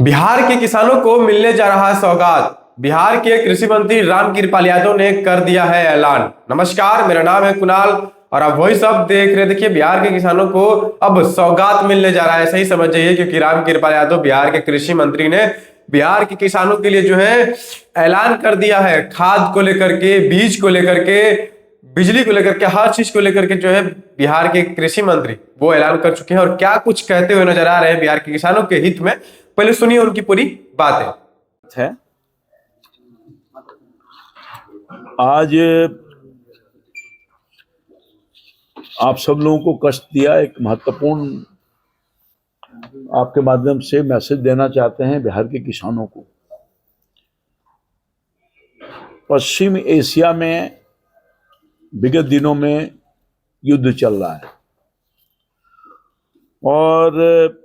बिहार के किसानों को मिलने जा रहा है सौगात। बिहार के कृषि मंत्री रामकृपाल यादव ने कर दिया है ऐलान। नमस्कार, मेरा नाम है कुणाल और आप वही सब देख रहे। देखिए, बिहार के किसानों को अब सौगात मिलने जा रहा है, सही समझ जाइए, क्योंकि रामकृपाल यादव बिहार के कृषि मंत्री ने बिहार के किसानों के लिए जो है ऐलान कर दिया है। खाद को लेकर के, बीज को लेकर के, बिजली को लेकर के, हर चीज को लेकर के जो है बिहार के कृषि मंत्री वो ऐलान कर चुके हैं और क्या कुछ कहते हुए नजर आ रहे हैं बिहार के किसानों के हित में। पहले सुनिए उनकी पूरी बातें। है आज आप सब लोगों को कष्ट दिया, एक महत्वपूर्ण आपके माध्यम से मैसेज देना चाहते हैं बिहार के किसानों को। पश्चिम एशिया में विगत दिनों में युद्ध चल रहा है और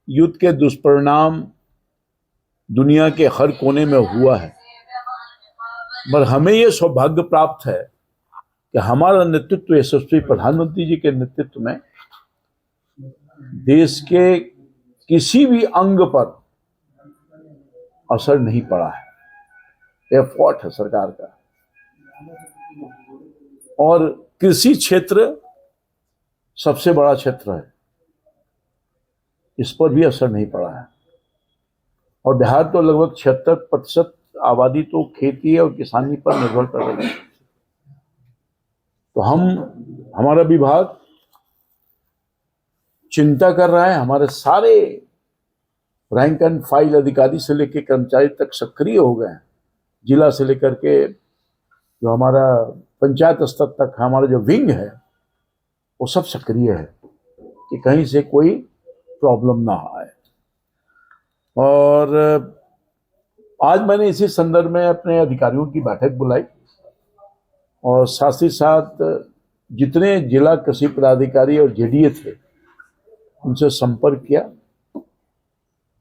युद्ध के दुष्परिणाम दुनिया के हर कोने में हुआ है, पर हमें यह सौभाग्य प्राप्त है कि हमारा नेतृत्व यशस्वी प्रधानमंत्री जी के नेतृत्व में देश के किसी भी अंग पर असर नहीं पड़ा है। एफर्ट है सरकार का। और कृषि क्षेत्र सबसे बड़ा क्षेत्र है, इस पर भी असर नहीं पड़ा है। और बिहार तो लगभग 76% आबादी तो खेती और किसानी पर निर्भर कर रही है। तो हमारा विभाग चिंता कर रहा है। हमारे सारे रैंक एंड फाइल अधिकारी से लेकर कर्मचारी तक सक्रिय हो गए हैं। जिला से लेकर के जो हमारा पंचायत स्तर तक हमारा जो विंग है वो सब सक्रिय है कि कहीं से कोई प्रॉब्लम ना आए। और आज मैंने इसी संदर्भ में अपने अधिकारियों की बैठक बुलाई और साथ ही साथ जितने जिला कृषि पदाधिकारी और जेडीए थे उनसे संपर्क किया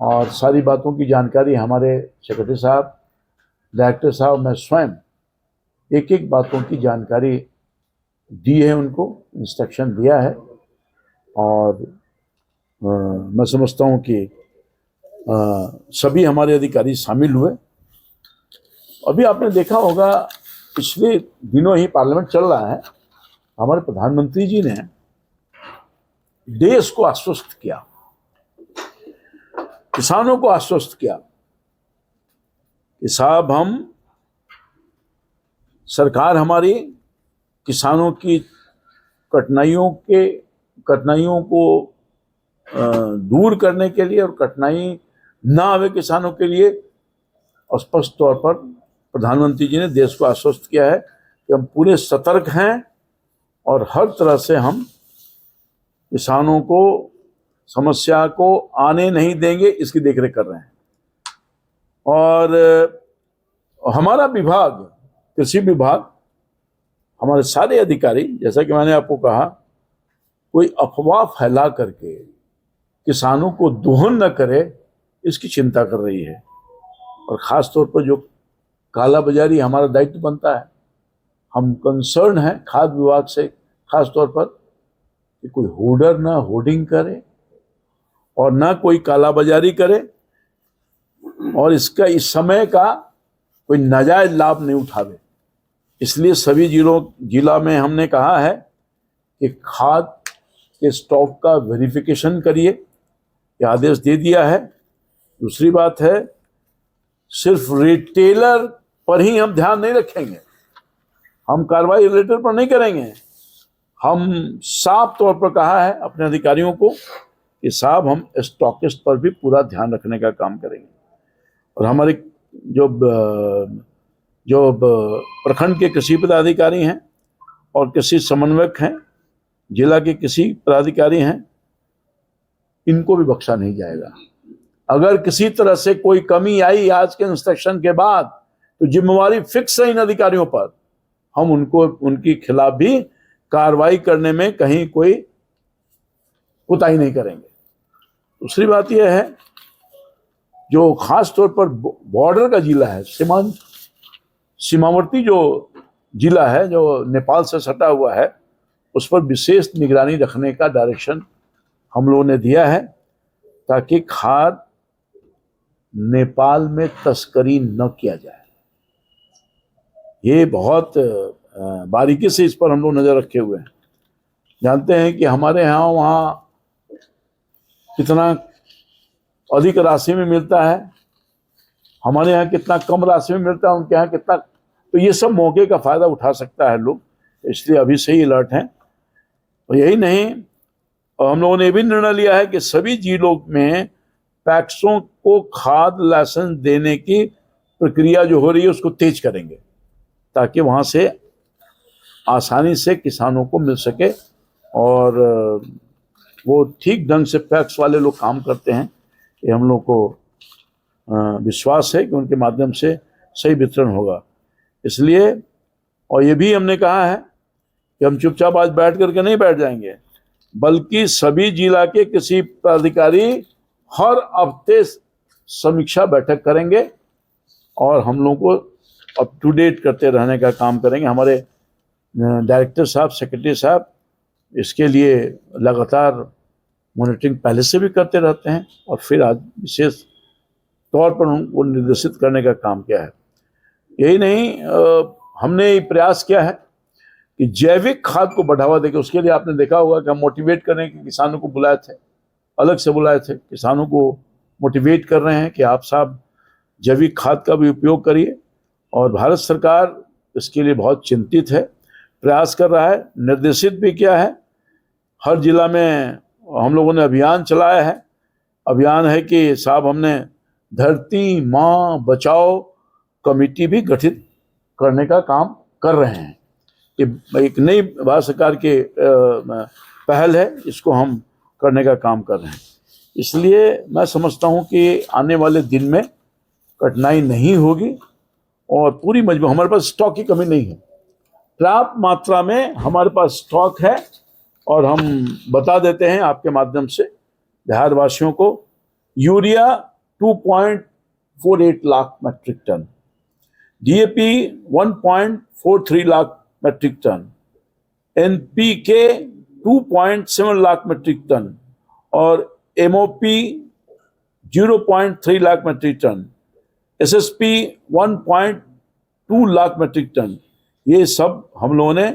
और सारी बातों की जानकारी हमारे सेक्रेटरी साहब, डायरेक्टर साहब, मैं स्वयं एक एक बातों की जानकारी दी है, उनको इंस्ट्रक्शन दिया है। और मैं समझता हूँ कि सभी हमारे अधिकारी शामिल हुए। अभी आपने देखा होगा पिछले दिनों ही पार्लियामेंट चल रहा है, हमारे प्रधानमंत्री जी ने देश को आश्वस्त किया, किसानों को आश्वस्त किया कि साहब सरकार हमारी किसानों की कठिनाइयों को दूर करने के लिए और कठिनाई ना आवे किसानों के लिए स्पष्ट तौर पर प्रधानमंत्री जी ने देश को आश्वस्त किया है कि हम पूरे सतर्क हैं और हर तरह से हम किसानों को समस्या को आने नहीं देंगे, इसकी देखरेख कर रहे हैं। और हमारा विभाग, कृषि विभाग, हमारे सारे अधिकारी, जैसा कि मैंने आपको कहा, कोई अफवाह फैला करके किसानों को दोहन न करे, इसकी चिंता कर रही है। और ख़ास तौर पर जो काला बाजारी, हमारा दायित्व बनता है। हम कंसर्न हैं खाद्य विभाग से खास तौर पर कि कोई होर्डर ना होर्डिंग करे और ना कोई काला बाजारी करे और इसका इस समय का कोई नाजायज लाभ नहीं उठावे। इसलिए सभी जिला में हमने कहा है कि खाद के स्टॉक का वेरिफिकेशन करिए, ये आदेश दे दिया है। दूसरी बात है, सिर्फ रिटेलर पर ही हम ध्यान नहीं रखेंगे, हम कार्रवाई रिटेलर पर नहीं करेंगे। हम साफ तौर पर कहा है अपने अधिकारियों को कि साहब हम स्टॉकिस्ट पर भी पूरा ध्यान रखने का काम करेंगे। और हमारे जो प्रखंड के कृषि पदाधिकारी हैं और कृषि समन्वयक हैं, जिला के कृषि पदाधिकारी हैं, इनको भी बख्शा नहीं जाएगा। अगर किसी तरह से कोई कमी आई आज के इंस्ट्रक्शन के बाद तो जिम्मेवारी फिक्स है इन अधिकारियों पर। हम उनके खिलाफ भी कार्रवाई करने में कहीं कोई कोताही नहीं करेंगे। दूसरी बात यह है, जो खास तौर पर बॉर्डर का जिला है, सीमावर्ती जो जिला है जो नेपाल से सटा हुआ है, उस पर विशेष निगरानी रखने का डायरेक्शन हम लोगों ने दिया है ताकि खाद नेपाल में तस्करी न किया जाए। ये बहुत बारीकी से इस पर हम लोग नजर रखे हुए हैं। जानते हैं कि हमारे यहाँ वहाँ कितना अधिक राशि में मिलता है, हमारे यहाँ कितना कम राशि में मिलता है, उनके यहाँ कितना। तो ये सब मौके का फायदा उठा सकता है लोग, इसलिए अभी से ही अलर्ट हैं। और यही नहीं, और हम लोगों ने भी निर्णय लिया है कि सभी जिलों में पैक्सों को खाद लाइसेंस देने की प्रक्रिया जो हो रही है उसको तेज करेंगे, ताकि वहाँ से आसानी से किसानों को मिल सके। और वो ठीक ढंग से पैक्स वाले लोग काम करते हैं, ये हम लोग को विश्वास है कि उनके माध्यम से सही वितरण होगा। इसलिए, और ये भी हमने कहा है कि हम चुपचाप आज बैठ करके नहीं बैठ जाएंगे, बल्कि सभी जिला के कृषि पदाधिकारी हर हफ्ते समीक्षा बैठक करेंगे और हम लोगों को अप टू डेट करते रहने का काम करेंगे। हमारे डायरेक्टर साहब, सेक्रेटरी साहब इसके लिए लगातार मॉनिटरिंग पहले से भी करते रहते हैं, और फिर आज विशेष तौर पर उनको निर्देशित करने का काम किया है। यही नहीं, हमने ये प्रयास किया है कि जैविक खाद को बढ़ावा देकर, उसके लिए आपने देखा होगा कि हम मोटिवेट करने के किसानों को बुलाए थे, अलग से बुलाए थे, किसानों को मोटिवेट कर रहे हैं कि आप साहब जैविक खाद का भी उपयोग करिए। और भारत सरकार इसके लिए बहुत चिंतित है, प्रयास कर रहा है, निर्देशित भी किया है। हर जिला में हम लोगों ने अभियान चलाया है। अभियान है कि साहब हमने धरती माँ बचाओ कमेटी भी गठित करने का काम कर रहे हैं। ये एक नई भारत सरकार की पहल है, इसको हम करने का काम कर रहे हैं। इसलिए मैं समझता हूँ कि आने वाले दिन में कठिनाई नहीं होगी और पूरी मजबूत, हमारे पास स्टॉक की कमी नहीं है, पर्याप्त मात्रा में हमारे पास स्टॉक है। और हम बता देते हैं आपके माध्यम से बिहार वासियों को, urea 2.48 lakh metric tonne, DAP 1.43 lakh metric tonne, NPK 2.7 lakh metric tonne और MOP 0.3 lakh metric tonne, SSP 1.2 lakh metric tonne. ये सब हम लोगों ने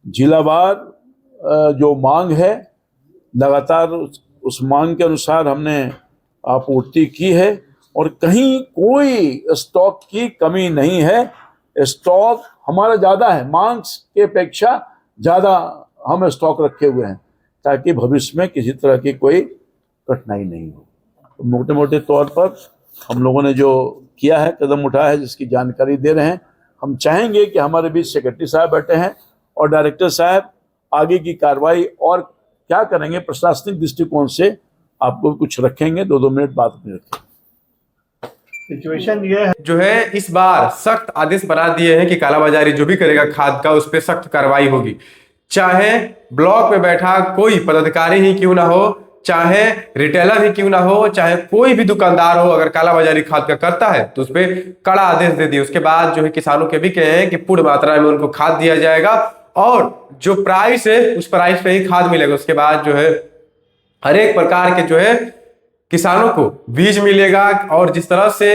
जिलावार जो मांग है लगातार उस मांग के अनुसार हमने आपूर्ति की है और कहीं कोई स्टॉक की कमी नहीं है। स्टॉक हमारा ज़्यादा है, मांग के अपेक्षा ज़्यादा हम स्टॉक रखे हुए हैं ताकि भविष्य में किसी तरह की कोई कठिनाई नहीं हो। तो मोटे मोटे तौर पर हम लोगों ने जो किया है, कदम उठाया है, जिसकी जानकारी दे रहे हैं। हम चाहेंगे कि हमारे बीच सेक्रेटरी साहब बैठे हैं और डायरेक्टर साहब आगे की कार्रवाई और क्या करेंगे प्रशासनिक दृष्टिकोण से आपको कुछ रखेंगे। 2-2 मिनट बात में रखें। सिचुएशन ये है जो है इस बार सख्त आदेश बना दिए हैं कि कालाबाजारी जो भी करेगा खाद का उस पर सख्त कार्रवाई होगी, चाहे ब्लॉक में बैठा कोई पदाधिकारी ही क्यों ना हो, चाहे रिटेलर ही क्यों ना हो, चाहे कोई भी दुकानदार हो, अगर कालाबाजारी खाद का करता है तो उस पर कड़ा आदेश दे दिए। उसके बाद जो है किसानों के भी कहे हैं कि पूर्ण मात्रा में उनको खाद दिया जाएगा और जो प्राइस है उस प्राइस पे ही खाद मिलेगा। उसके बाद जो है हर एक प्रकार के जो है किसानों को बीज मिलेगा और जिस तरह से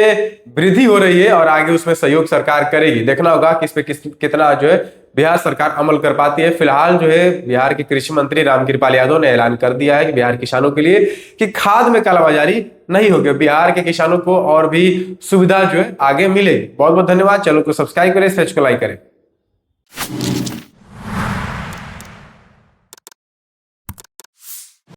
वृद्धि हो रही है और आगे उसमें सहयोग सरकार करेगी। देखना होगा कि इस पे कितना जो है बिहार सरकार अमल कर पाती है। फिलहाल जो है बिहार के कृषि मंत्री रामकृपाल यादव ने ऐलान कर दिया है कि बिहार किसानों के लिए कि खाद में कालाबाजारी नहीं होगी, बिहार के किसानों को और भी सुविधा जो है आगे मिलेगी। बहुत बहुत धन्यवाद। चैनल को सब्सक्राइब करें, सर्च को लाइक करें।